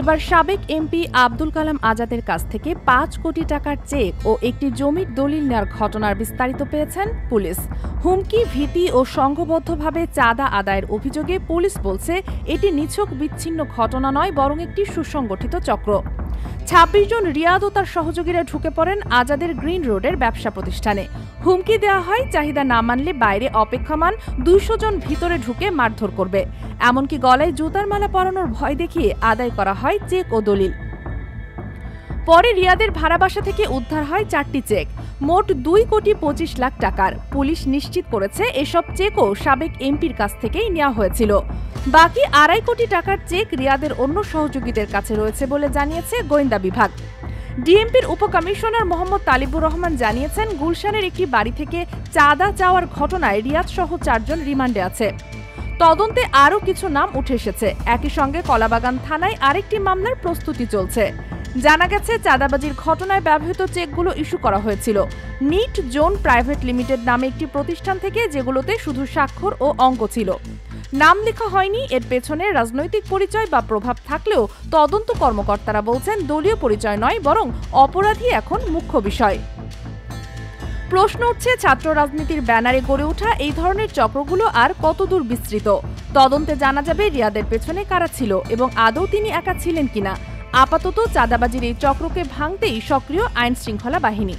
এবার সাবেক এমপি আব্দুল কালাম আজাদের কাছ থেকে ৫ কোটি টাকার চেক ও একটি জমির দলিল নেওয়ার ঘটনার বিস্তারিত পেয়েছেন পুলিশ। হুমকি, ভীতি ও সংঘবদ্ধভাবে চাঁদা আদায়ের অভিযোগে পুলিশ বলছে এটি নিছক বিচ্ছিন্ন ঘটনা নয়, বরং একটি সুসংগঠিত চক্র। ২৬ জন রিয়াদ ও তার সহযোগীরা ঢুকে পড়েন আজাদের গ্রিন রোডের ব্যবসা প্রতিষ্ঠানে। হুমকি দেওয়া হয় চাহিদা না মানলে বাইরে অপেক্ষমান ২০০ জন ভিতরে ঢুকে মারধর করবে। এমনকি গলায় জুতার মালা পরানোর ভয় দেখিয়ে আদায় করা হয় চেক ও দলিল। পরে রিয়াদের ভাড়া বাসা থেকে উদ্ধার হয় ৪টি চেক, মোট ২ কোটি ২৫ লাখ টাকার। পুলিশ নিশ্চিত করেছে এসব চেকও সাবেক এমপির কাছ থেকেই নেওয়া হয়েছিল। বাকি ২.৫ কোটি টাকার চেক রিয়াদের অন্য সহযোগীদের কাছে রয়েছে বলে জানিয়েছে গোয়েন্দা বিভাগ। ডিএমপির উপকমিশনার মোহাম্মদ তালিবুর রহমান জানিয়েছেন, গুলশানের একটি বাড়ি থেকে চাঁদা চাওয়ার ঘটনায় রিয়াদ সহ ৪ জন রিমান্ডে আছে। তদন্তে আরও কিছু নাম উঠে এসেছে। একই সঙ্গে কলাবাগান থানায় আরেকটি মামলার প্রস্তুতি চলছে। জানা গেছে, চাঁদাবাজির ঘটনায় ব্যবহৃত চেকগুলো ইস্যু করা হয়েছিল নিট জোন প্রাইভেট লিমিটেড নামে একটি প্রতিষ্ঠান থেকে, যেগুলোতে শুধু স্বাক্ষর ও অঙ্ক ছিল, নাম লেখা হয়নি। এর পেছনে রাজনৈতিক পরিচয় বা প্রভাব থাকলেও তদন্ত কর্মকর্তারা বলছেন দলীয় পরিচয় নয়, বরং অপরাধী এখন মুখ্য বিষয়। প্রশ্ন উঠছে, ছাত্র রাজনীতির ব্যানারে গড়ে ওঠা এই ধরনের চক্রগুলো আর কতদূর বিস্তৃত। তদন্তে জানা যাবে রিয়াদের পেছনে কারা ছিল এবং আদৌ তিনি একা ছিলেন কিনা। আপাতত চাঁদাবাজির এই চক্রকে ভাঙতেই সক্রিয় আইন শৃঙ্খলা বাহিনী।